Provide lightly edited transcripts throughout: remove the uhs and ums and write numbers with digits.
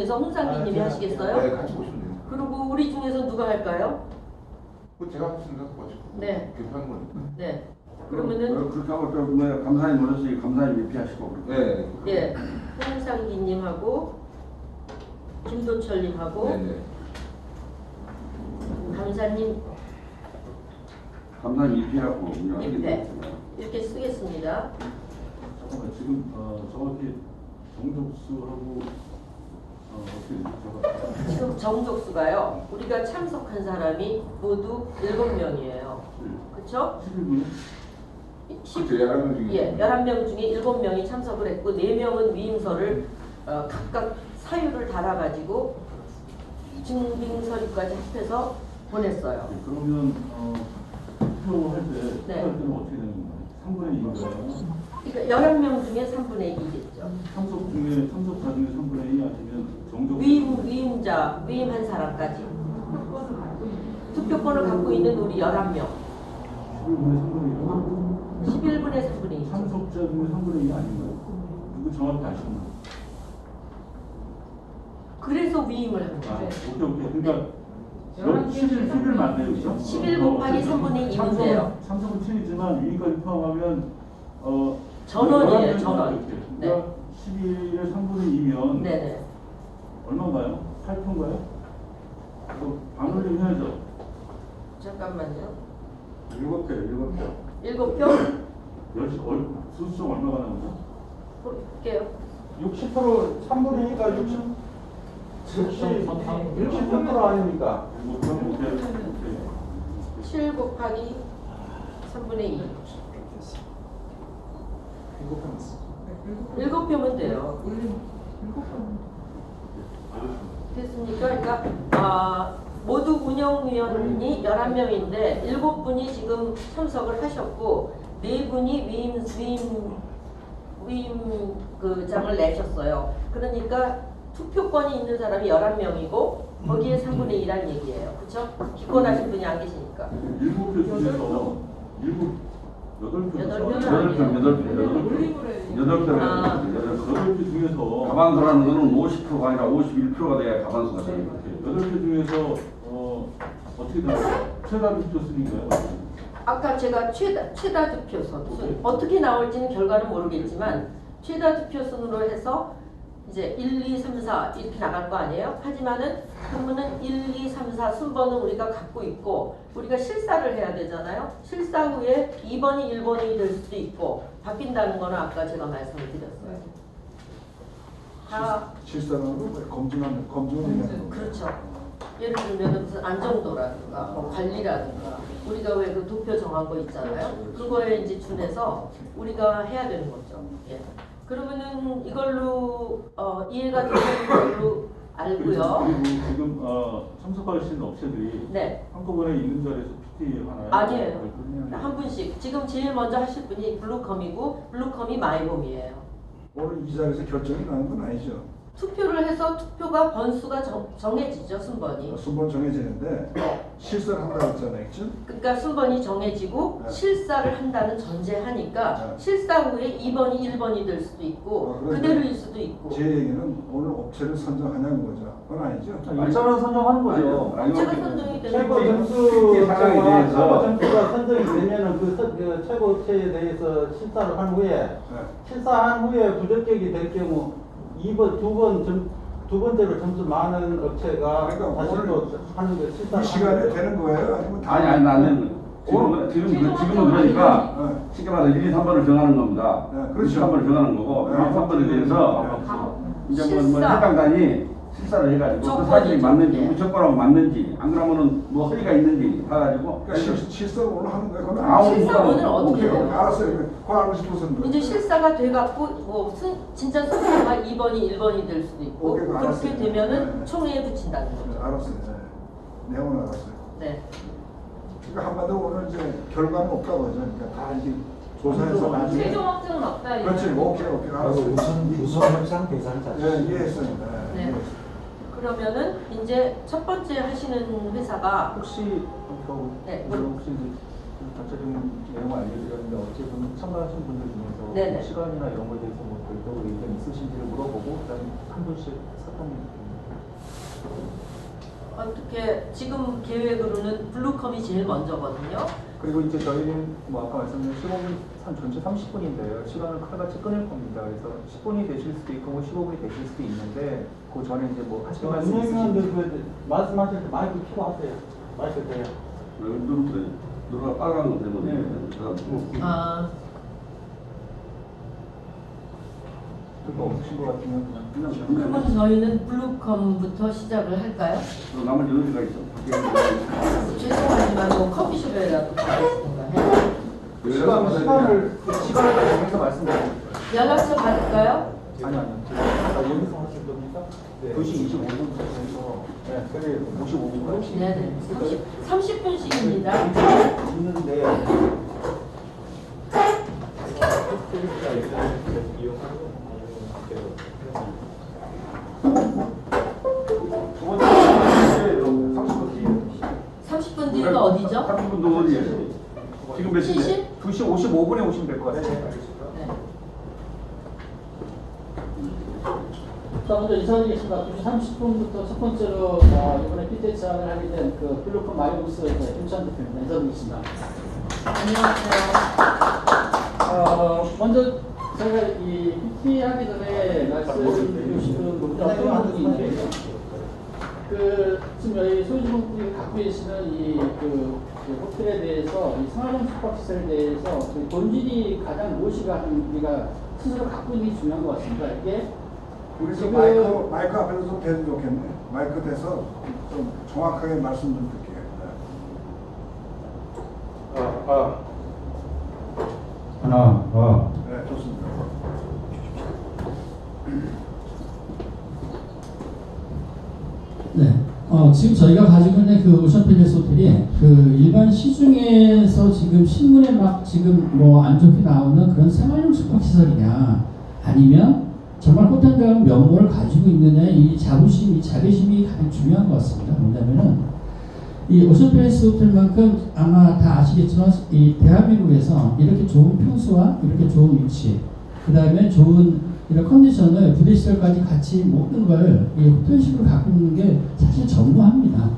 중에서 홍상기님이 하시겠어요? 네, 같이 보시면 돼요. 그리고 우리 중에서 누가 할까요? 그 제가 하시는 거 가지고. 네. 개표하는 거니까. 네. 그러면은 그렇게 하고 또 뭐 감사님 오셨으니 감사님 예피하시고. 네. 예, 홍상기님하고 김도철님하고 네네. 감사님 감사님 예피하고 예패 이렇게 쓰겠습니다. 잠깐만 지금 정확히 정족수하고 어떻게 제가 지금 정족수가요. 우리가 참석한 사람이 모두 7명이에요. 그렇죠? 11분? 그렇죠. 11명 중에. 예, 11명 중에 7명이 참석을 했고 4명은 위임서를 각각 사유를 달아가지고 증빙서류까지 합해서 보냈어요. 그러면 투표할 때 네. 투표할 때는 어떻게 되는 거예요? 3분의 2인가요? 그러니까 11명 중에 3분의 2겠죠. 참석자 중에 3분의 2 아니면 정족 위임한 사람까지. 투표권을 갖고 있는 우리 11명. 11분의 3분의 2요? 11분의 3분의 2. 참석자 중에 3분의 2 아닌가요? 이거 정확히 아시나요? 그래서 위임을 한 아, 거예요. 오케이. 그러니까 11 맞네요, 그죠? 11 곱하기 3분의 2면 돼요. 참석은 7이지만 위임까지 포함하면 전원이에요, 전원. 이렇게. 네. 그러니까 11의 3분의 2면 네네. 얼마인가요? 8표인가요? 그거 반올림 해야죠. 잠깐만요. 7표. 7표? 수수점 얼마가 나오죠? 볼게요. 60% 3분의 2가 60% 아닙니까? 7 곱하기 3분의 2. 7표면 돼요. 됐습니까? 그러니까 모두 운영위원이 11명인데 7분이 지금 참석을 하셨고 4분이 위임 그 장을 내셨어요. 그러니까 투표권이 있는 사람이 11명이고 거기에 3분의 2라는 얘기예요. 그렇죠? 기권하신 분이 안 계시니까. 7표 중에서 8표 아. 8표 중에서 가반수라는 거는 50%가 아니라 51%가 돼야 가반수가 돼요. 8표 중에서 어떻게 나와요? 최다 투표 순인가요? 아까 제가 최다 득표선 어떻게 나올지는 결과는 모르겠지만 최다 득표순으로 해서 이제 1, 2, 3, 4 이렇게 나갈 거 아니에요? 하지만은 그러면은 1, 2, 3, 4 순번은 우리가 갖고 있고 우리가 실사를 해야 되잖아요. 실사 후에 2번이 1번이 될 수도 있고 바뀐다는 거는 아까 제가 말씀을 드렸어요. 다 실사는 검증은 그렇죠. 예를 들면 무슨 안정도라든가 뭐 관리라든가 우리가 왜 그 도표 정한 거 있잖아요. 그거에 이제 준해서 우리가 해야 되는 거죠. 예. 그러면은 이걸로 이해가 되는 걸로 알고요. 그리고 지금 참석하시는 업체들이 네. 한꺼번에 있는 자리에서 PT 하나요? 아니에요. 한 분씩. 지금 제일 먼저 하실 분이 블루컴이고 블루컴이 마이홈이에요. 오늘 이 자리에서 결정이 나는 건 아니죠. 투표를 해서 투표가 번수가 정해지죠. 순번이. 순번 정해지는데 실사를 한다고 했잖아요, 그렇죠? 그러니까 순번이 정해지고 네. 실사를 한다는 전제하니까 네. 실사 후에 2번이 1번이 될 수도 있고 그러니까 그대로일 수도 있고 제 얘기는 오늘 업체를 선정하냐는 거죠. 그건 아니죠. 일선을 선정하는 거죠. 업체가 선정이 되는 최고 거예요. 상황에 대해서. 최고 점수가 선정이 되면은 그 최고 업체에 대해서 실사를 한 후에 네. 실사한 후에 부적격이 될 경우 두 번째로 점수 많은 업체가 그러니까 다시 오늘 또 하는 거 실사를 이 시간에 하는 거예요. 되는 거예요? 아니면 아니 안 되는 거예요. 지금은 그러니까 네. 쉽게 말해서 1, 2, 3번을 정하는 겁니다. 네, 1, 2, 그렇죠. 3번을 정하는 거고 1, 2, 3번에 대해서 이제 뭐 실사. 해당 단이 실사를 해가지고 그 조건이죠. 사실이 맞는지 예. 우리 조건하고 맞는지 안 그러면은 뭐 허리가 있는지 봐가지고 그러니까 실사를 오늘 하는 거예요. 그건 아무 아니죠. 실사 오늘 어떻게 오케이. 돼요? 알았어요. 그거 알고 싶어서 그런 이제 거예요. 실사가 돼갖고 뭐 진짜 순서가 2번이 1번이 될 수도 있고 오케이, 그렇게 알았어요. 되면은 네. 총회에 붙인다는 네, 거죠. 알았어요. 네. 내용은 알았어요. 네. 그러니까 한마디로 오늘 이제 결과는 없다고 하죠. 그러니까 다 이제 조사해서 나중에. 최종 확정은 없다. 그렇지. 오케이. 알았어요. 우선 협상 대상자. 네, 이해했어요. 네. 이해했어요. 그러면은 이제 첫 번째 하시는 회사가 혹시 네. 혹시 이제 전체적인 내용을 알려드렸는데 어쨌든 참가하신 분들 중에서 네네. 시간이나 이런 거에 대해서 뭐 별도로 의견 있으신지를 물어보고 그다음에 한 분씩 사탄님 어떻게 지금 계획으로는 블루컴이 제일 먼저거든요. 그리고 이제 저희는 뭐 아까 말씀드린 15분 전체 30분인데요. 시간을 칼같이 끊을 겁니다. 그래서 10분이 되실 수도 있고 뭐 15분이 되실 수도 있는데 그 전에 이제 뭐 하실 말씀 운영위원들 있으시면 그 말씀하실 때 마이크 켜고 하세요. 마이크 돼요. 누가 빨간 거 때문에. 네. 아, 그거 없으신 것 같으면 그냥 그러면 저희는 블루컴부터 시작을 할까요? 나머지 의미가 있어. 죄송하지만 뭐 커피숍에라도 가겠습니다. 해요. 시간을 정해서 말씀드릴게요. 연락처 받을까요? 아니요. 여기서 하실 겁니까? 2시 25분부터 해서 네, 그래. 55분까지. 네네. 30분씩입니다. 있는데 두 번째 30분 뒤에. 30분 뒤가 어디죠? 30분 더 어디에? 지금 몇 시인데? 70? 2시 55분에 오시면 될 것 같아요. 네. 자, 먼저 인사드리겠습니다. 2시 30분부터 첫 번째로 이번에 PT 제안을 하게 된 그 블루컴 마이오스 김찬 대표입니다. 인사드리겠습니다. 안녕하세요. 먼저 제가 이 PT 하기 전에 말씀드리고 싶은 어떤 부분인데, 지금 여기 소유주분들이 갖고 계시는 그 호텔에 대해서 이 생활형 숙박시설에 대해서 그 본질이 가장 무엇이가 하는 우리가 스스로 갖고 있는 게 중요한 것 같습니다. 이게 우리 좀 지금 마이크 앞에서 좀 대도 좋겠네. 마이크 대서 좀 정확하게 말씀 좀 듣게. 하나, 네, 좋습니다. 네. 지금 저희가 가지고 있는 그 오션 팰리스 호텔이 그 일반 시중에서 지금 신문에 막 지금 뭐 안 좋게 나오는 그런 생활용 숙박시설이냐, 아니면 정말 호텔다운 면모를 가지고 있느냐, 이 자부심, 이 자긍심이 가장 중요한 것 같습니다. 뭐냐면은 이 오션 팰리스 호텔만큼 아마 다 아시겠지만 이 대한민국에서 이렇게 좋은 평수와 이렇게 좋은 위치, 그 다음에 좋은 이런 컨디션을 부대시설까지 같이 모든 걸 이 호텔식으로 갖고 있는 게 사실 전무합니다.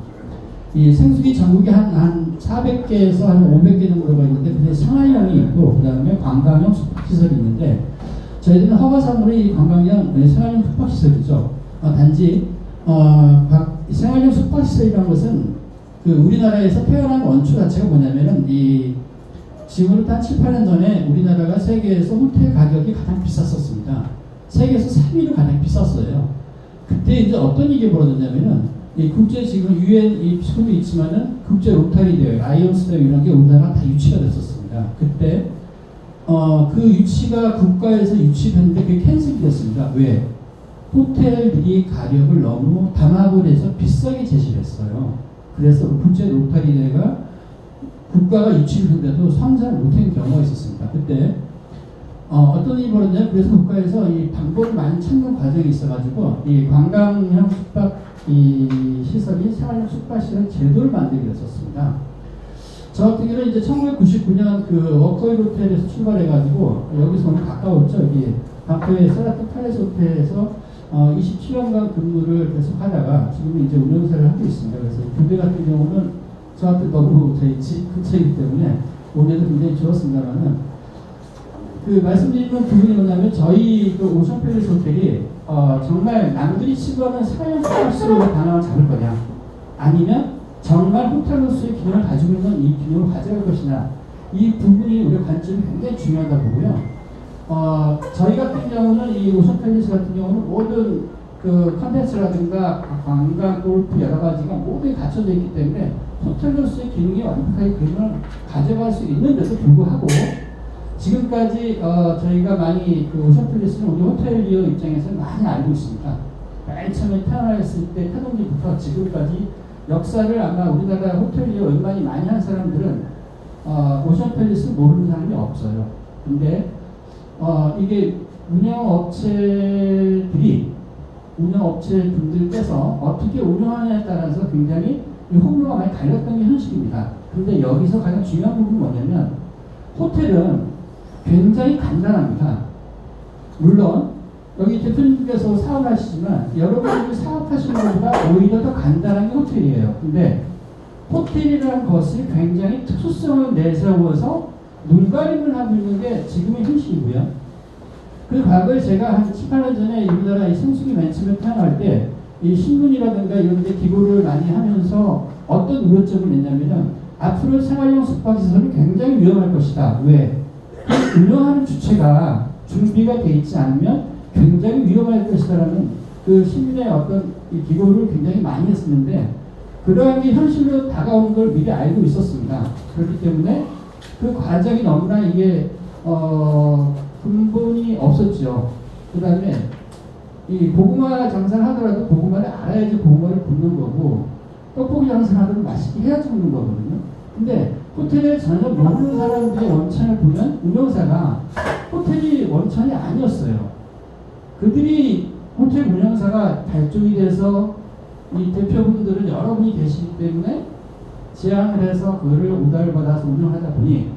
이 생수기 전국에 한 400개에서 한 500개 정도가 있는데 그게 생활형이 있고 그 다음에 관광형 숙박시설이 있는데 저희들은 허가상으로 이 관광형 생활형 숙박시설이죠. 단지 생활형 숙박시설이라는 것은 그 우리나라에서 태어난 원초 자체가 뭐냐면은 이 지금으로부터 한 7, 8년 전에 우리나라가 세계에서 호텔 가격이 가장 비쌌었습니다. 세계에서 3위로 가장 비쌌어요. 그때 이제 어떤 일이 벌어졌냐면은 이 국제 지금 UN 이 소문이 있지만은 국제 로타리 대회, 라이언스 대회 이런 게 우리나라 다 유치가 됐었습니다. 그때 그 유치가 국가에서 유치됐는데 그게 캔슬이 됐습니다. 왜? 호텔들이 가격을 너무 담합을 해서 비싸게 제시를 했어요. 그래서 국제 로타리 대회가 국가가 유치를 했는데도 상상을 못한 경우가 있었습니다. 그때 어떤 일이 벌어졌냐면 그래서 국가에서 이 방법을 많이 찾는 과정이 있어가지고 이 관광형 숙박 이 시설이 생활형 숙박시설 제도를 만들게 됐었습니다. 저 같은 경우는 이제 1999년 그 워커힐 호텔에서 출발해가지고 여기서 오늘 가까웠죠. 여기 방콕의 세라토 팔레스 호텔에서 27년간 근무를 계속 하다가 지금은 이제 운영사를 하고 있습니다. 그래서 교대 같은 경우는 저한테 너무 저희 집 근처이기 때문에 오늘도 굉장히 좋았습니다만은 그 말씀드리는 부분이 뭐냐면 저희 그 오션 팰리스 호텔이 정말 남들이 치부하는 사용 서비스로 방향을 잡을 거냐, 아니면 정말 호텔로서의 기능을 가지고 있는 이 기능을 가져갈 것이냐, 이 부분이 우리 관점이 굉장히 중요하다 보고요. 저희 같은 경우는 이 오션 팰리스 같은 경우는 모든 그 컨텐츠라든가 관광, 골프 여러 가지가 모두 갖춰져 있기 때문에 호텔로서의 기능이 완벽하게 기능을 가져갈 수 있는데도 불구하고 지금까지 저희가 많이 그 오션 팰리스는 우리 호텔리어 입장에서 많이 알고 있습니다. 맨 처음에 태어났을 때 태동기부터 지금까지 역사를 아마 우리나라 호텔리어 웬만히 많이 한 사람들은 오션 팰리스 모르는 사람이 없어요. 근데 이게 운영업체 분들께서 어떻게 운영하느냐에 따라서 굉장히 호불호가 많이 갈렸던 게 현실입니다. 근데 여기서 가장 중요한 부분은 뭐냐면 호텔은 굉장히 간단합니다. 물론 여기 대표님께서 사업을 하시지만 여러분들이 사업하시는 것보다 오히려 더 간단한 게 호텔이에요. 근데 호텔이라는 것이 굉장히 특수성을 내세워서 눈가림을 하고 있는 게 지금의 현실이고요. 그 과거에 제가 한 18년 전에 우리나라 이 성수기 맨 처음에 태어날 때 이 신문이라든가 이런 데 기고를 많이 하면서 어떤 우려점을 냈냐면은 앞으로 생활용 숙박시설이 굉장히 위험할 것이다. 왜? 운영하는 주체가 준비가 돼 있지 않으면 굉장히 위험할 것이다라는 그 시민의 어떤 이 기고를 굉장히 많이 했었는데 그러한 게 현실로 다가오는 걸 미리 알고 있었습니다. 그렇기 때문에 그 과정이 너무나 이게 근본이 없었죠. 그 다음에 이 고구마 장사를 하더라도 고구마를 알아야지 고구마를 굽는 거고 떡볶이 장사를 하더라도 맛있게 해야지 굽는 거거든요. 근데 호텔에 전혀 모르는 사람들의 원천을 보면 운영사가 호텔이 원천이 아니었어요. 그들이 호텔 운영사가 발족이 돼서 이 대표분들은 여러분이 계시기 때문에 제안을 해서 그거를 오다를 받아서 운영하다 보니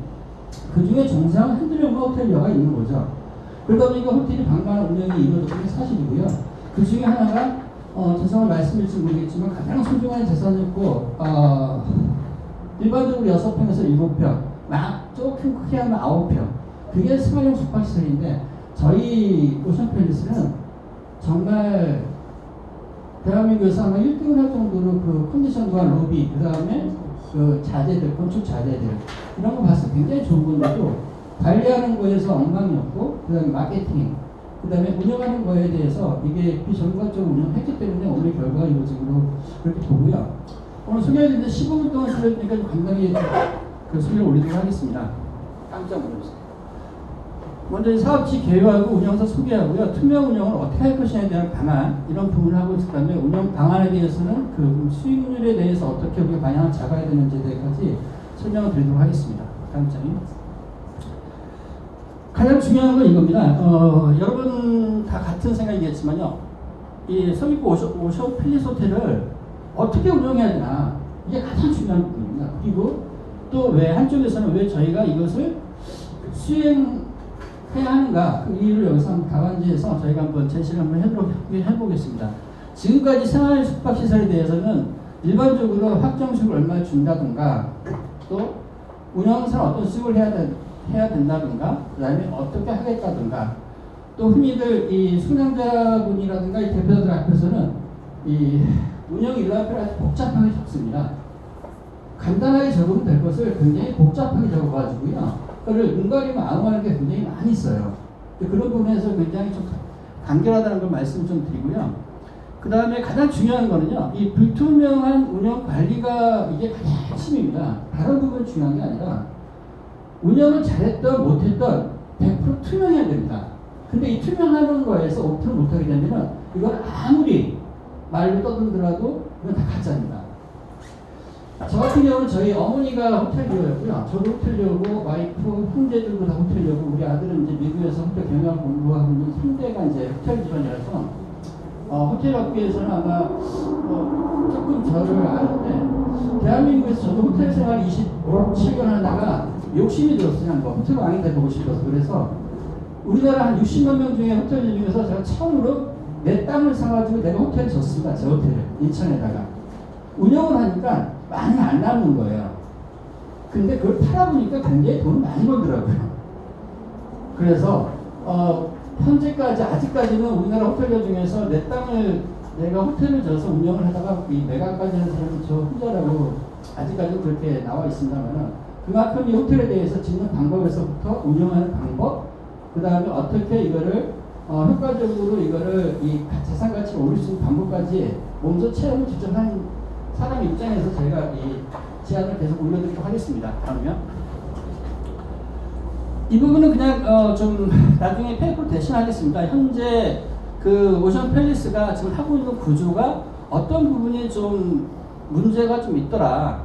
그 중에 정상 한두 명만 호텔리어가 있는 거죠. 그러다 보니까 호텔이 방만한 운영이 이루어졌던 게 사실이고요. 그 중에 하나가 죄송한 말씀일지 모르겠지만 가장 소중한 재산이었고 일반적으로 6평에서 7평, 막 조금 크게 하면 9평. 그게 생활용 숙박시설인데 저희 오션팰리스는 정말 대한민국에서 아마 1등을 할 정도로 그 컨디션과 로비, 그 다음에 그 자재들, 건축 자재들 이런 거 봤을 때 굉장히 좋은 건데도 관리하는 거에서 엉망이었고 그 다음에 마케팅, 그 다음에 운영하는 거에 대해서 이게 비전문가적으로 운영했기 때문에 오늘 결과가 이루어지고 그렇게 보고요. 오늘 소개해드리는데 15분 동안 소개해드리니까 좀 간단히 그 소개를 올리도록 하겠습니다. 깜짝 놀랐어요. 먼저 이 사업지 개요하고 운영사 소개하고요. 투명 운영을 어떻게 할 것이냐에 대한 방안 이런 부분을 하고 있을 다음에 운영 방안에 대해서는 그 수익률에 대해서 어떻게 우리가 방향을 잡아야 되는지에 대해서까지 설명을 드리도록 하겠습니다. 다음 장이 가장 중요한 건 이겁니다. 여러분 다 같은 생각이겠지만요. 이 서귀포 오션 팰리스 호텔을 어떻게 운영해야 되나 이게 가장 중요한 부분입니다. 그리고 또 왜 한쪽에서는 왜 저희가 이것을 수행해야 하는가 그 이유를 여기서 한번 답안지에서 저희가 한번 제시를 한번 해보겠습니다. 지금까지 생활 숙박시설에 대해서는 일반적으로 확정수익을 얼마 준다든가 또 운영사는 어떤 수익을 해야 된다든가 그 다음에 어떻게 하겠다든가 또 흔히들 이 수량자분이라든가 이 대표자들 앞에서는 이 운영 일람표를 아주 복잡하게 적습니다. 간단하게 적으면 될 것을 굉장히 복잡하게 적어가지고요. 그걸 눈 가리면 아웅하는 게 굉장히 많이 있어요. 그런 부분에서 굉장히 좀 간결하다는 걸 말씀 좀 드리고요. 그 다음에 가장 중요한 거는요. 이 불투명한 운영 관리가 이게 가장 핵심입니다. 다른 부분 중요한 게 아니라 운영을 잘했던 못했던 100% 투명해야 됩니다. 근데 이 투명하는 거에서 오픈을 못하게 되면 이건 아무리 말로 떠들더라도 이건 다 가짜입니다. 저 같은 경우는 저희 어머니가 호텔리어였고요. 저도 호텔리어고 와이프, 형제들도 다 호텔리어고 우리 아들은 이제 미국에서 호텔 경영 공부하고 있는 3대가 이제 호텔 집안이라서 호텔 업계에서는 아마 조금 저를 아는데 대한민국에서 저도 호텔 생활 27년 하다가 욕심이 들었어요. 한번 호텔 왕이 돼보고 싶어서. 그래서 우리나라 한 60만 명 중에 호텔 중에서 제가 처음으로 내 땅을 사가지고 내가 호텔을 졌습니다. 제 호텔을 인천에다가 운영을 하니까 많이 안 남는 거예요. 근데 그걸 팔아보니까 굉장히 돈을 많이 벌더라고요. 그래서 현재까지 아직까지는 우리나라 호텔들 중에서 내 땅을 내가 호텔을 져서 운영을 하다가 이 매각까지 하는 사람은 저 혼자라고 아직까지는 그렇게 나와 있습니다만은 그만큼 이 호텔에 대해서 짓는 방법에서부터 운영하는 방법, 그 다음에 어떻게 이거를 효과적으로 이거를 이 재산 가치를 올릴 수 있는 방법까지 몸소 체험을 직접 한 사람 입장에서 저희가 이 제안을 계속 올려드리도록 하겠습니다. 다음요. 이 부분은 그냥 좀 나중에 페이퍼로 대신하겠습니다. 현재 그 오션 팰리스가 지금 하고 있는 구조가 어떤 부분이 좀 문제가 좀 있더라.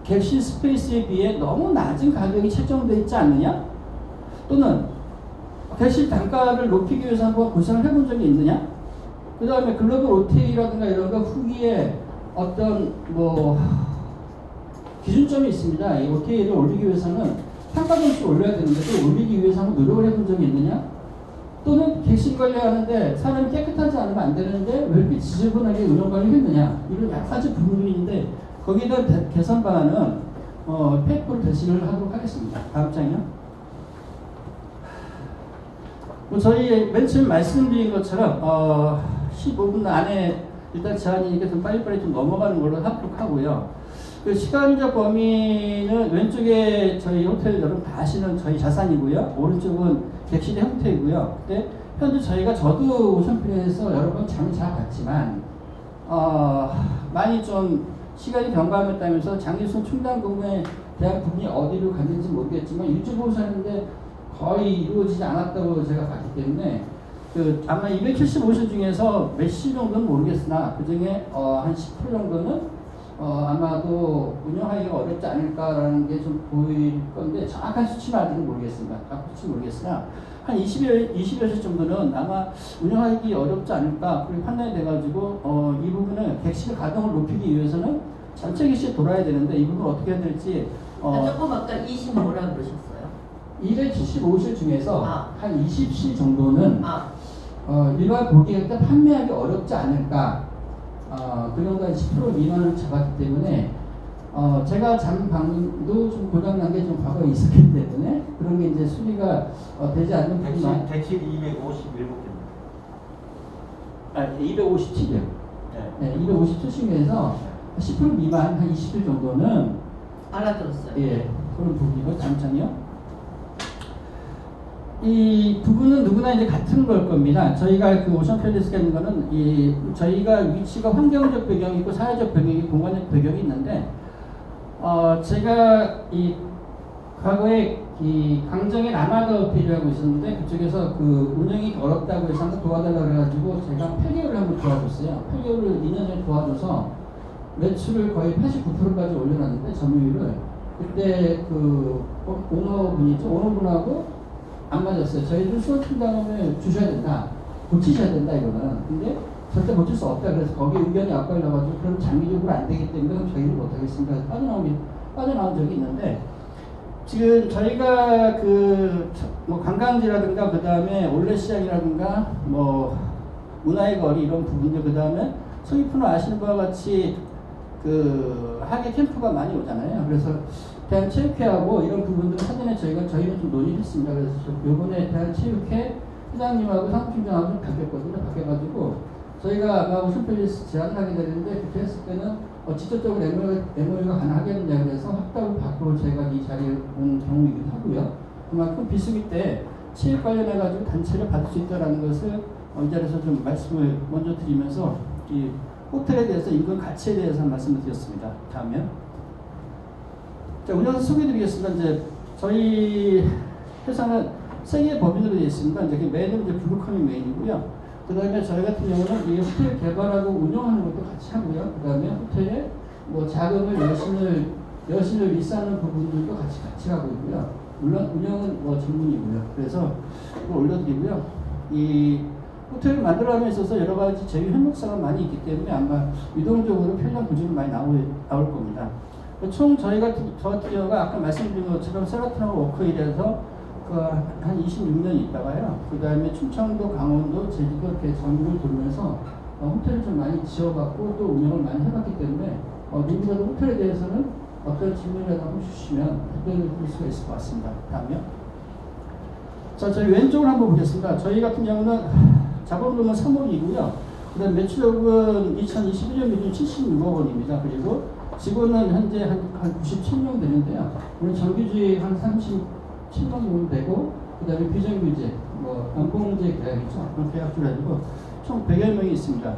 객실 스페이스에 비해 너무 낮은 가격이 책정되어 있지 않느냐? 또는 객실 단가를 높이기 위해서 한번 고생을 해본 적이 있느냐? 그 다음에 글로벌 OTA라든가 이런 거 후기에 어떤 기준점이 있습니다. 이 OTA를 올리기 위해서는 평가 점수를 올려야 되는데 또 올리기 위해서 한번 노력을 해본 적이 있느냐? 또는 객실 관리하는데 사람이 깨끗하지 않으면 안 되는데 왜 이렇게 지저분하게 운영 관리했느냐 이런 여러 가지 부분들이 있는데 거기에 대한 개선 방안은 페이퍼로 대신을 하도록 하겠습니다. 다음 장이요. 저희 맨 처음 말씀드린 것처럼 15분 안에 일단 제한이니까 좀 빨리빨리 좀 넘어가는 걸로 하도록 하고요. 그 시간적 범위는 왼쪽에 저희 호텔 여러분 다 아시는 저희 자산이고요. 오른쪽은 객실의 형태이고요. 근데 현재 저도 오션필에서 여러 번 잠을 잘 잤지만 많이 좀 시간이 경과함에 따라서 장기순 충당 근무에 대한 부분이 어디로 갔는지 모르겠지만 일주보고 사는데 거의 이루어지지 않았다고 제가 봤기 때문에 아마 275실 중에서 몇 실 정도는 모르겠으나 그 중에 한 10% 정도는 아마도 운영하기가 어렵지 않을까라는 게 좀 보일 건데 정확한 수치는 아직은 모르겠습니다. 정확한 수치는 모르겠으나 한 20여 실 정도는 아마 운영하기 어렵지 않을까 그렇게 판단이 돼가지고 이 부분은 객실 가동을 높이기 위해서는 전체 객실 돌아야 되는데 이 부분을 어떻게 해야 될지 조금 아까 25라 그러셨어요. 275실 중에서 한 20실 정도는 일반 고객한테 판매하기 어렵지 않을까 그 정도 한 10% 미만을 잡았기 때문에 제가 잠 방도 좀 고장난 게 좀 과거에 있었기 때문에 그런 게 이제 수리가 되지 않는 부분만 객실 257개입니다. 257이요. 네, 257층에서 10% 미만 한 20일 정도는 알아들었어요. 예, 그런 부분이고 잠깐요. 이 부분은 누구나 이제 같은 걸 겁니다. 저희가 그 오션 팰리스가 있는 거는 저희가 위치가 환경적 배경이 있고 사회적 배경이 있고 공간적 배경이 있는데 제가 이 과거에 이 강정의 라마다 호텔을 하고 있었는데 그쪽에서 그 운영이 어렵다고 해서 한번 도와달라고 해가지고 제가 8개월을 한번 도와줬어요. 8개월을 2년 전에 도와줘서 매출을 거의 89%까지 올려놨는데 점유율을 그때 그 오너분하고 안 맞았어요. 저희들 수원 팀장을 주셔야 된다. 고치셔야 된다 이거는. 근데 절대 고칠 수 없다. 그래서 거기에 의견이 앞걸려가지고 그럼 장기적으로 안 되기 때문에 그럼 저희는 못하겠습니다. 그래서 빠져나온 적이 있는데 지금 저희가 뭐 관광지라든가 그 다음에 올레시장이라든가 뭐 문화의 거리 이런 부분들 그 다음에 서귀포는 아시는 바와 같이 그 하계 캠프가 많이 오잖아요. 그래서 대한체육회하고 이런 부분들은 사전에 저희는 좀 논의를 했습니다. 그래서 요번에 대한체육회 회장님하고 상팀장하고 좀 바뀌었거든요. 바뀌어가지고 저희가 아마 오션팰리스 제안을 하게 되는데 그때 했을 때는 직접적으로 MOU가 가능하겠느냐 그래서 확답을 받고 저희가 이 자리에 온 경우이기도 하고요. 그만큼 비수기 때 체육 관련해가지고 단체를 받을 수 있다는 것을 이 자리에서 좀 말씀을 먼저 드리면서 이 호텔에 대해서 인근 가치에 대해서 말씀을 드렸습니다. 다음에 자, 운영사 소개해드리겠습니다. 이제 저희 회사는 세 개의 법인으로 되어 있습니다. 이제 메인은 이제 블루커밍 메인이고요. 그 다음에 저희 같은 경우는 이 호텔 개발하고 운영하는 것도 같이 하고요. 그 다음에 호텔에 뭐 자금을 여신을 리스하는 부분들도 같이 하고 있고요. 물론 운영은 뭐 전문이고요. 그래서 이거 올려드리고요. 이 호텔을 만들어감에 있어서 여러 가지 제휴 협력사가 많이 있기 때문에 아마 유동적으로 편리한 구조는 많이 나올 겁니다. 총 저 같은 경우가 아까 말씀드린 것처럼 세라톤하고 워크힐에서 한 26년 있다가요. 그 다음에 충청도, 강원도, 제주도 이렇게 전국을 돌면서 호텔을 좀 많이 지어봤고 또 운영을 많이 해봤기 때문에 누구라도 호텔에 대해서는 어떤 질문이라도 한번 주시면 답변을 드릴 수가 있을 것 같습니다. 다음요. 자, 저희 왼쪽을 한번 보겠습니다. 저희 같은 경우는 자본금은 3억이고요. 그 다음 매출액은 2021년 기준 76억 원입니다. 그리고 직원은 현재 한 97명 되는데요. 오늘 정규직 한 37명 정도 되고, 그 다음에 비정규직, 뭐, 연봉제 계약이죠. 그런 계약들 가지고 총 100여 명이 있습니다.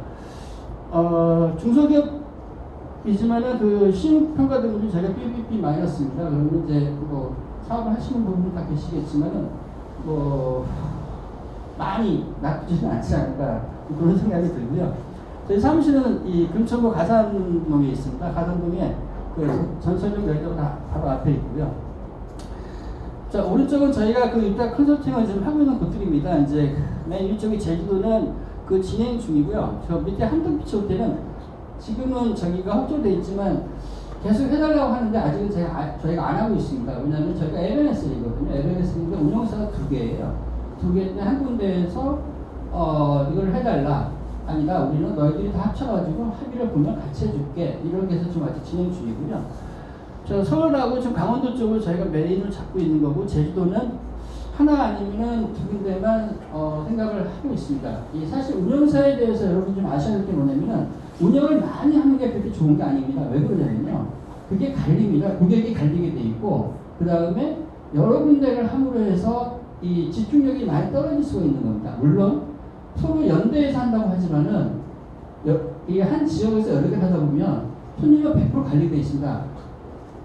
중소기업이지만은 그 신용평가 등급이 저희가 BBB 마이너스입니다. 그러면 이제 뭐 사업을 하시는 분들 다 계시겠지만은 뭐, 많이 나쁘지는 않지 않을까 그런 생각이 들고요. 저희 사무실은 이 금천구 가산동에 있습니다. 가산동에 그 전설적 열정 바로 앞에 있고요. 자, 오른쪽은 저희가 그 입자 컨설팅을 지금 하고 있는 곳들입니다. 이제 맨 위쪽이 제주도는 그 진행 중이고요. 저 밑에 한동비치 호텔은 지금은 저기가 확정되어 있지만 계속 해달라고 하는데 아직은 저희가 안 하고 있습니다. 왜냐하면 저희가 LNS이거든요. LNS인데 운영사가 2개예요. 두 개인데 한 군데에서 이걸 해달라. 아니다. 우리는 너희들이 다 합쳐가지고 합의를 보면 같이 해줄게. 이렇게 해서 지금 아직 진행 중이고요. 저 서울하고 지금 강원도 쪽을 저희가 메인을 잡고 있는 거고 제주도는 하나 아니면은 두 군데만 생각을 하고 있습니다. 이 사실 운영사에 대해서 여러분 좀 아셔야 될 게 뭐냐면은 운영을 많이 하는 게 그렇게 좋은 게 아닙니다. 왜 그러냐면요. 그게 갈립니다. 고객이 갈리게 돼 있고 그 다음에 여러 군데를 함으로 해서 이 집중력이 많이 떨어질 수가 있는 겁니다. 물론 서로 연대해서 한다고 하지만은 이 한 지역에서 여러 개 하다 보면 손님은 100% 관리되어 있습니다.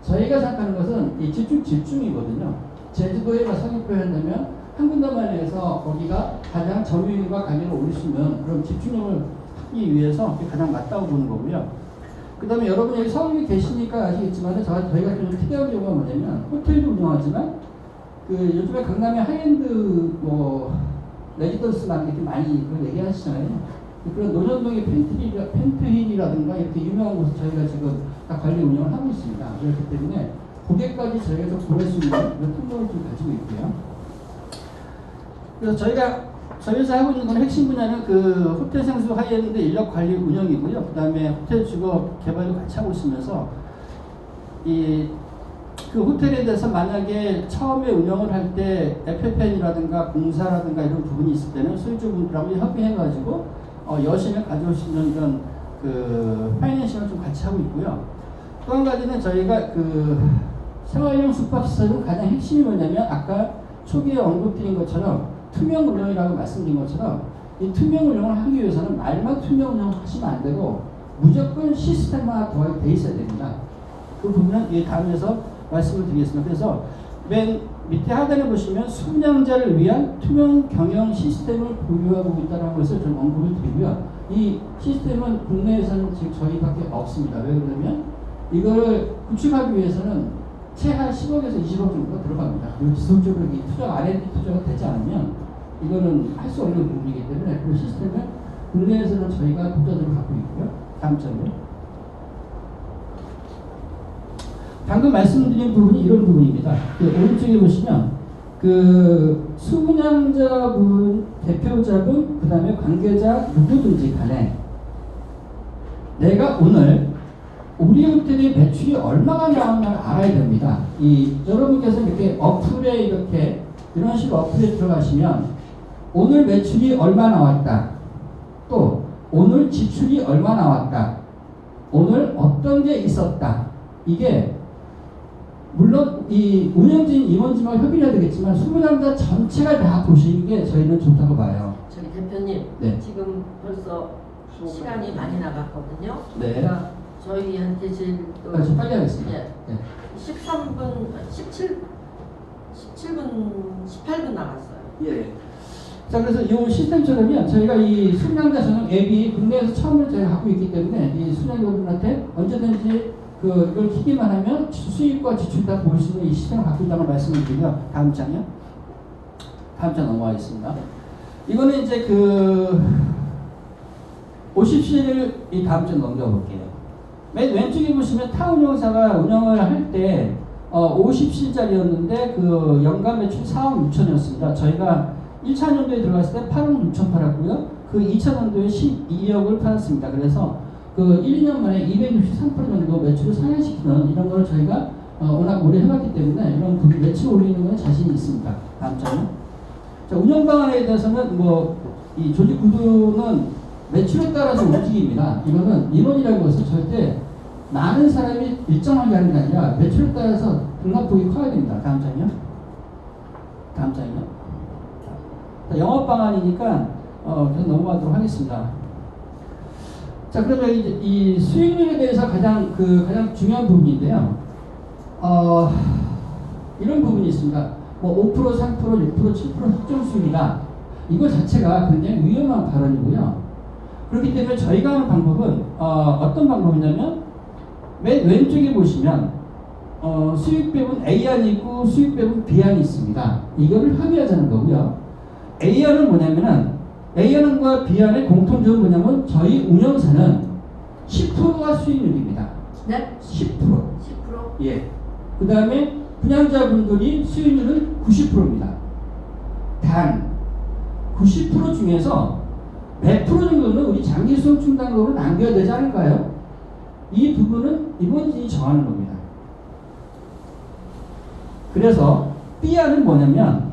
저희가 생각하는 것은 이 집중이거든요. 제주도에 성의표를 한다면 한 군데만 해서 거기가 가장 점유율과 가격을 올릴 수 있는 그런 집중력을 하기 위해서 가장 맞다고 보는 거고요. 그 다음에 여러분 여기 서울에 계시니까 아시겠지만 저희가 좀 특이한 경우가 뭐냐면 호텔도 운영하지만 그 요즘에 강남에 하이엔드 레지던스 마켓이 많이 그런 얘기하시잖아요. 그런 노년동의 펜트힐이라든가 이렇게 유명한 곳을 저희가 지금 다 관리 운영을 하고 있습니다. 그렇기 때문에 고객까지 저희가 좀 보낼 수 있는 그런 통로를 좀 가지고 있고요. 그래서 저희에서 하고 있는 건 핵심 분야는 그 호텔 생수 하이엔드 인력 관리 운영이고요. 그 다음에 호텔 주거 개발도 같이 하고 있으면서 그 호텔에 대해서 만약에 처음에 운영을 할 때 FFN이라든가 공사라든가 이런 부분이 있을 때는 소유주분들하고 협의해가지고 여신을 가져오시는 이런 그 파이낸싱을 좀 같이 하고 있고요. 또 한 가지는 저희가 그 생활용 숙박시설은 가장 핵심이 뭐냐면 아까 초기에 언급드린 것처럼 투명 운영이라고 말씀드린 것처럼 이 투명 운영을 하기 위해서는 말만 투명 운영을 하시면 안 되고 무조건 시스템화가 돼 있어야 됩니다. 그 부분은 이 다음에서 말씀을 드리겠습니다. 그래서 맨 밑에 하단에 보시면 수분양자를 위한 투명 경영 시스템을 보유하고 있다는 것을 좀 언급을 드리고요. 이 시스템은 국내에서는 지금 저희밖에 없습니다. 왜 그러냐면 이걸 구축하기 위해서는 최하 10억에서 20억 정도가 들어갑니다. 그리고 지속적으로 이 R&D 투자가 되지 않으면 이거는 할 수 없는 부분이기 때문에 그 시스템을 국내에서는 저희가 독자적으로 갖고 있고요. 다음 점이요. 방금 말씀드린 부분이 이런 부분입니다. 그 오른쪽에 보시면 그 수분양자분, 대표자분, 그 다음에 관계자 누구든지 간에 내가 오늘 우리 호텔의 매출이 얼마가 나왔나를 알아야 됩니다. 여러분께서 이렇게 어플에 이런 식으로 어플에 들어가시면 오늘 매출이 얼마 나왔다. 또 오늘 지출이 얼마 나왔다. 오늘 어떤 게 있었다. 이게 물론 이 운영진 임원진과 협의를 해야 되겠지만 수분양자 전체가 다 보시는 게 저희는 좋다고 봐요. 저기 대표님, 네. 지금 벌써 시간이 많이 나갔거든요. 네. 그러니까 저희한테 제일 좀 빨리 하겠습니다. 예. 네. 18분 나갔어요. 예. 자, 그래서 이 시스템처럼요, 저희가 이 수분양자 전용 앱이 국내에서 처음으로 저희가 갖고 있기 때문에 이 수분양자분한테 언제든지 이걸 키기만 하면 수익과 지출 다 볼 수 있는 이 시스템을 갖고 있다는 말씀을 드리고요. 다음 장이요. 다음 장 넘어가겠습니다. 이거는 이제 50실을 이 다음 장 넘겨볼게요. 맨 왼쪽에 보시면 타 운영사가 운영을 할 때 50실짜리였는데 그 연간 매출이 4억 6천이었습니다. 저희가 1차 년도에 들어갔을 때 8억 6천 팔았고요. 그 2차 년도에 12억을 팔았습니다. 그래서 그 1, 2년 만에 263% 정도 매출을 상향시키는 이런 걸 저희가 워낙 오래 해봤기 때문에 이런 매출 올리는 건 자신이 있습니다. 다음 장은. 자, 운영 방안에 대해서는 이 조직 구조는 매출에 따라서 움직입니다. 이거는 인원이라는 것은 절대 많은 사람이 일정하게 하는 게 아니라 매출에 따라서 등락폭이 커야 됩니다. 다음 장이요. 다음 장이요. 자, 영업 방안이니까 계속 넘어가도록 하겠습니다. 자, 그러면 이제 이 수익률에 대해서 가장 중요한 부분인데요. 이런 부분이 있습니다. 5%, 3%, 6%, 7% 확정 수익이다. 이거 자체가 굉장히 위험한 발언이고요. 그렇기 때문에 저희가 하는 방법은 어떤 방법이냐면 맨 왼쪽에 보시면 수익배분 A안이 있고 수익배분 B안이 있습니다. 이거를 합의하자는 거고요. A안은 뭐냐면은 A안과 B안의 공통점은 뭐냐면 저희 운영사는 10%가 수익률입니다. 네? 10%. 10%? 예. 그 다음에 분양자분들이 수익률은 90%입니다. 단 90% 중에서 100% 정도는 우리 장기 수송 충당금으로 남겨야 되지 않을까요? 이 부분은 임원진이 정하는 겁니다. 그래서 B안은 뭐냐면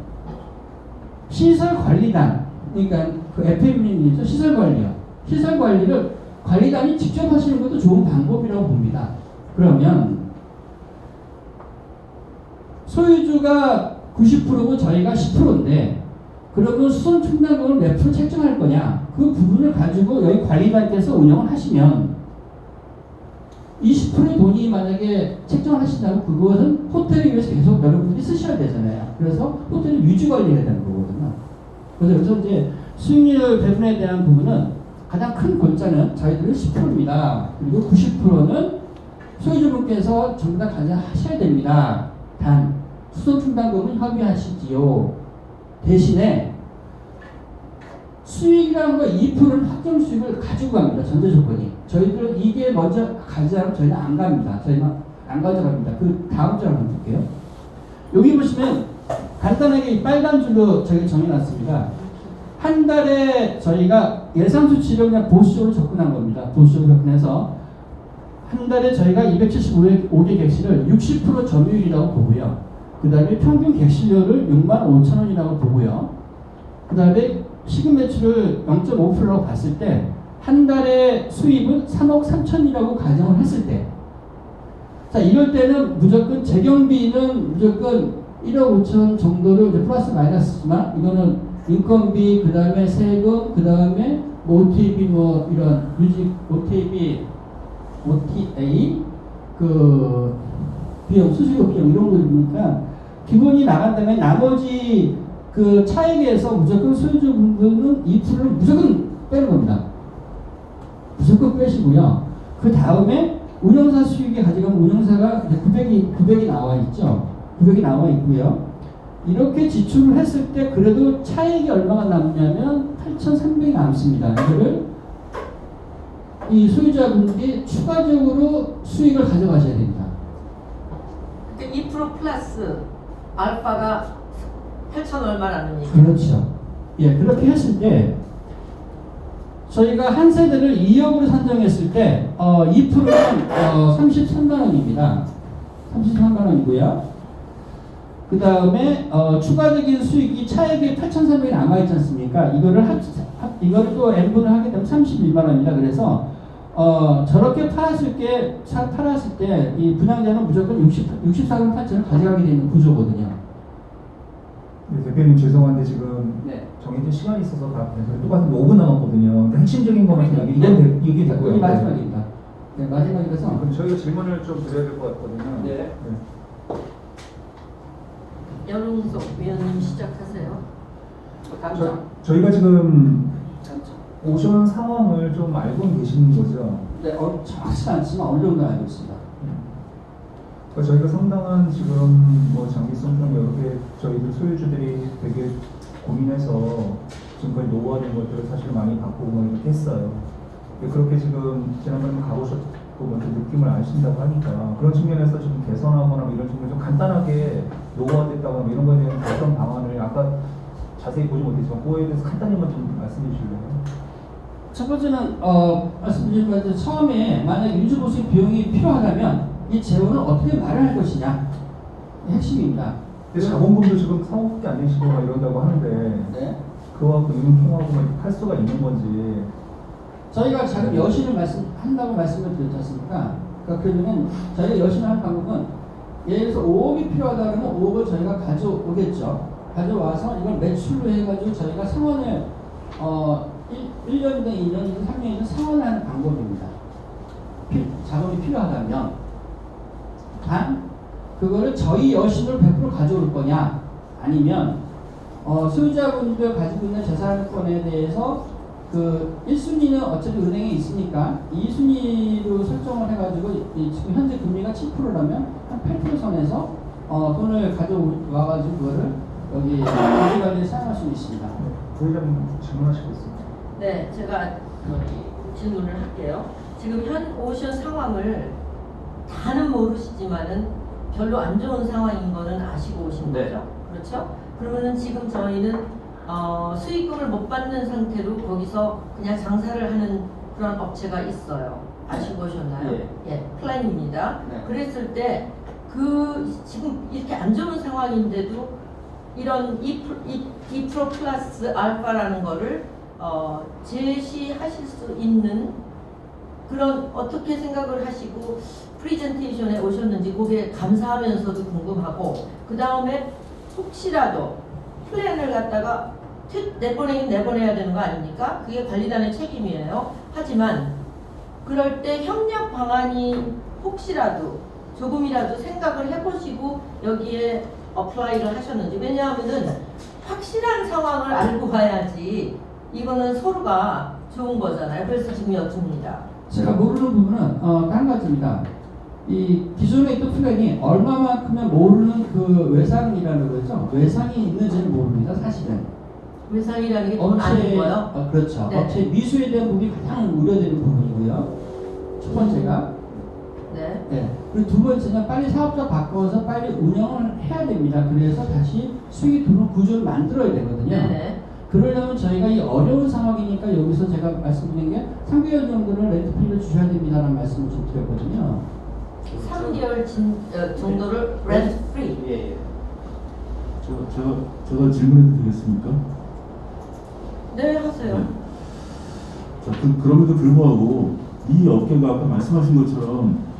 시설관리단, 그러니까 그 FM이죠. 시설관리요. 시설관리를 관리단이 직접 하시는 것도 좋은 방법이라고 봅니다. 그러면 소유주가 90%고 저희가 10%인데 그러면 수송 충당금을 몇 프로 책정할 거냐? 그 부분을 가지고 여기 관리단께서 운영을 하시면 20%의 돈이 만약에 책정을 하신다면 그것은 호텔을 위해서 계속 여러분들이 쓰셔야 되잖아요. 그래서 호텔을 유지 관리해야 되는 거거든요. 그래서 여기서 이제 수익률 배분에 대한 부분은 가장 큰 골자는 저희들은 10%입니다. 그리고 90%는 소유주분께서 전부 다 가져하셔야 됩니다. 단 수송 충당금은 협의하시지요. 대신에 수익이라는 거 2%는 확정 수익을 가지고 갑니다. 전제 조건이. 저희들은 이게 먼저 가져가면 저희는 안 갑니다. 저희는 안 가져갑니다. 그 다음 줄 한번 볼게요. 여기 보시면 간단하게 이 빨간 줄로 저희 정해놨습니다. 한 달에 저희가 예상 수치를 그냥 보수적으로 접근한 겁니다. 보수적으로 접근해서 한 달에 저희가 275개 객실을 60% 점유율이라고 보고요. 그 다음에 평균 객실료를 65,000원이라고 보고요. 그 다음에 시급 매출을 0.5%라고 봤을 때 한 달에 수입은 3억 3천이라고 가정을 했을 때, 자 이럴 때는 무조건 재경비는 무조건 1억 5천 정도를 이제 플러스 마이너스지만 이거는 인건비, 그 다음에 세금, 그 다음에 뭐 OTB 뭐 이런 유지 OTB, OTA 그 비용, 수수료 비용 이런 거니까 기본이 나간 다음에 나머지 그 차액에서 무조건 소유주분들은 2%를 무조건 빼는 겁니다. 무조건 빼시고요. 그 다음에 운영사 수익에 가져가면 운영사가 이제 900이 나와 있죠. 900이 나와 있고요. 이렇게 지출을 했을 때 그래도 차액이 얼마가 남냐면 8,300이 남습니다. 이거를 이 소유자분들이 추가적으로 수익을 가져가셔야 됩니다. 그러니까 2% 플러스 알파가 8천 얼마 나누니까. 그렇죠. 예, 그렇게 했을 때 저희가 한 세대를 2억으로 산정했을 때 2%는 33만 원입니다. 33만 원이고요. 그 다음에 추가적인 수익이 차액이 8,300이 남아있지 않습니까? 이거를 또 n분을 하게 되면 31만 원입니다. 그래서 저렇게 팔았을 때 이 분양자는 무조건 64만 8천을 가져가게 되는 구조거든요. 네, 대표님 죄송한데 지금 네. 정해진 시간이 있어서 다 똑같은 5분 남았거든요. 그러니까 핵심적인 거만 좀 이건 이게 됐고요. 여기 마지막입니다. 네, 마지막이라서. 그럼 저희가 질문을 좀 드려야 될 것 같거든요. 네. 연웅석 위원님 시작하세요. 저희가 지금 오션 상황을 좀 알고 계시는 거죠? 네, 정확치 않지만 어느 정도 알고 있습니다. 그러니까 저희가 상당한 지금 뭐 장기성 좀 여러 개 저희들 소유주들이 되게 고민해서 지금까지 노후화된 것들을 사실 많이 바꾸고 뭐 이렇게 했어요. 그렇게 지금 지난번에 가보셨고 먼저 느낌을 아신다고 하니까 그런 측면에서 좀 개선하거나 뭐 이런 측면 좀 간단하게 노후화됐다거나 뭐 이런 거에 대한 어떤 방안을 아까 자세히 보지 못했지만 그거에 대해서 간단히만 좀 말씀해 주실래요? 첫 번째는 말씀드린 것처럼 처음에 만약 유지보수 비용이 필요하다면 이 재원을 어떻게 마련할 것이냐 핵심입니다. 근데 자본금도 지금 3억밖에 안 되시고 막 이런다고 하는데 네. 그거하고 이런 통하고 할 수가 있는 건지. 저희가 자금 여신을 한다고 말씀을 드렸지 않습니까? 그러면 저희가 여신을 한 방법은 예를 들어서 5억이 필요하다 그러면 5억을 저희가 가져오겠죠. 가져와서 이걸 매출로 해가지고 저희가 상환을 1년이든 2년이든 3년이든 상환을 하는 방법입니다. 자금이 필요하다면 단 그거를 저희 여신으로 100% 가져올 거냐 아니면 소유자분들 가지고 있는 재산권에 대해서 그 1순위는 어차피 은행에 있으니까 2순위로 설정을 해가지고 지금 현재 금리가 7%라면 한 8% 선에서 돈을 가져와가지고 그거를 여기 유지관리에 사용할 수 있습니다. 부회장님 질문하시겠습니다. 네, 제가 질문을 할게요. 지금 현 오션 상황을 다는 모르시지만은 별로 안 좋은 상황인 거는 아시고 오신 네. 거죠? 그렇죠? 그러면은 지금 저희는 수익금을 못 받는 상태로 거기서 그냥 장사를 하는 그런 업체가 있어요. 아시고 오셨나요? 예, 플랜입니다. 네. 그랬을 때 지금 이렇게 안 좋은 상황인데도 이런 2% 플러스 알파라는 거를 제시하실 수 있는 그런 어떻게 생각을 하시고 프리젠테이션에 오셨는지 그게 감사하면서도 궁금하고, 그 다음에 혹시라도 플랜을 갖다가 내보내긴 내보내야 되는 거 아닙니까? 그게 관리단의 책임이에요. 하지만 그럴 때 협력 방안이 혹시라도 조금이라도 생각을 해보시고 여기에 어플라이를 하셨는지. 왜냐하면은 확실한 상황을 알고 봐야지 이거는 서로가 좋은 거잖아요. 그래서 지금 여쭙니다. 제가 모르는 부분은 한 가지입니다. 이 기존에 있던 플랜이 얼마만큼은 모르는 그 외상이라는 거죠. 외상이 있는지는 모릅니다, 사실은. 외상이라는 게 돈 아니고요. 그렇죠. 네. 업체 미수에 대한 부분이 가장 우려되는 부분이고요. 첫 번째가. 네. 네. 그리고 두 번째는 빨리 사업자 바꿔서 빨리 운영을 해야 됩니다. 그래서 다시 수익이 들어오는 구조를 만들어야 되거든요. 네네. 그러려면 저희가 이 어려운 상황이니까 여기서 제가 말씀드린 게 3개월 정도는 렌트피를 주셔야 됩니다라는 말씀을 좀 드렸거든요. 3개월 정도를 렌트 프리. 예. 제가 질문해도 되겠습니까? 네, 하세요. 네. 자, 그럼에도 불구하고 이 업계가 아까 말씀하신 것처럼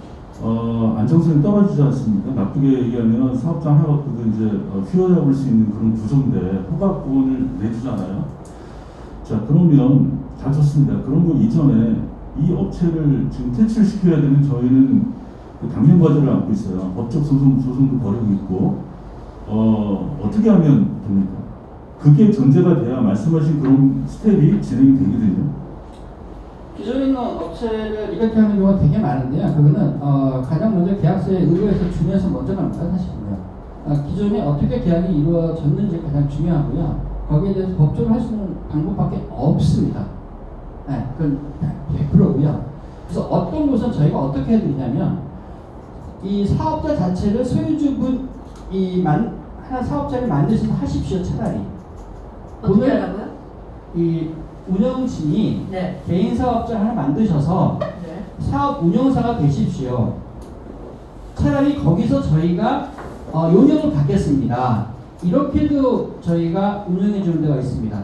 안정성이 떨어지지 않습니까? 나쁘게 얘기하면 사업자 하나 갖고도 이제 휘어잡을 수 있는 그런 구조인데 허가권을 내주잖아요. 자, 그러면 다 좋습니다. 그런 거 이전에 이 업체를 지금 퇴출시켜야 되는 저희는 그 당면 과제를 안고 있어요. 법적 소송도 벌이고 있고 어떻게 하면 됩니까? 그게 전제가 돼야 말씀하신 그런 스텝이 진행이 되거든요. 기존에 있는 업체를 이렇게 하는 경우가 되게 많은데요. 그거는 가장 먼저 계약서에 의거해서 준해서 먼저 갑니다, 사실은요. 기존에 어떻게 계약이 이루어졌는지 가장 중요하고요. 거기에 대해서 법적으로 할 수 있는 방법밖에 없습니다. 네, 그건 100%고요. 그래서 어떤 곳은 저희가 어떻게 해드리냐면 이 사업자 자체를 소유주분 하나 사업자를 만드셔서 하십시오, 차라리. 어떻게 하라고요? 이 운영진이 네. 개인 사업자 하나 만드셔서 네. 사업 운영사가 되십시오. 차라리 거기서 저희가 용역을 받겠습니다. 이렇게도 저희가 운영해 주는 데가 있습니다.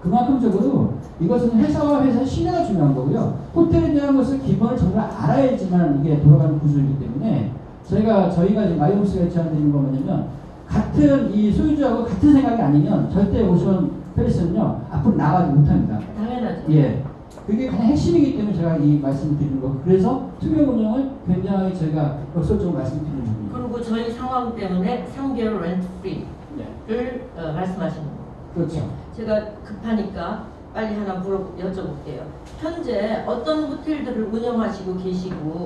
그만큼적으로 이것은 회사와 회사의 신뢰가 중요한 거고요. 호텔에 대한 것을 기본을 정말 알아야지만 이게 돌아가는 구조이기 때문에 저희가 지금 마이홈스가 제안드리는 건 뭐냐면 같은 이 소유주하고 같은 생각이 아니면 절대 오션 페리스는요 앞으로 나가지 못합니다. 당연하죠. 예, 그게 가장 핵심이기 때문에 제가 이 말씀을 드리는 거. 그래서 투명 운영을 굉장히 저희가 역설적으로 말씀드리는 겁니다. 그리고 저희 상황 때문에 3개월 렌트 프리를 네. 말씀하시는 거예요. 그렇죠. 제가 급하니까 빨리 하나 여쭤볼게요. 현재 어떤 호텔들을 운영하시고 계시고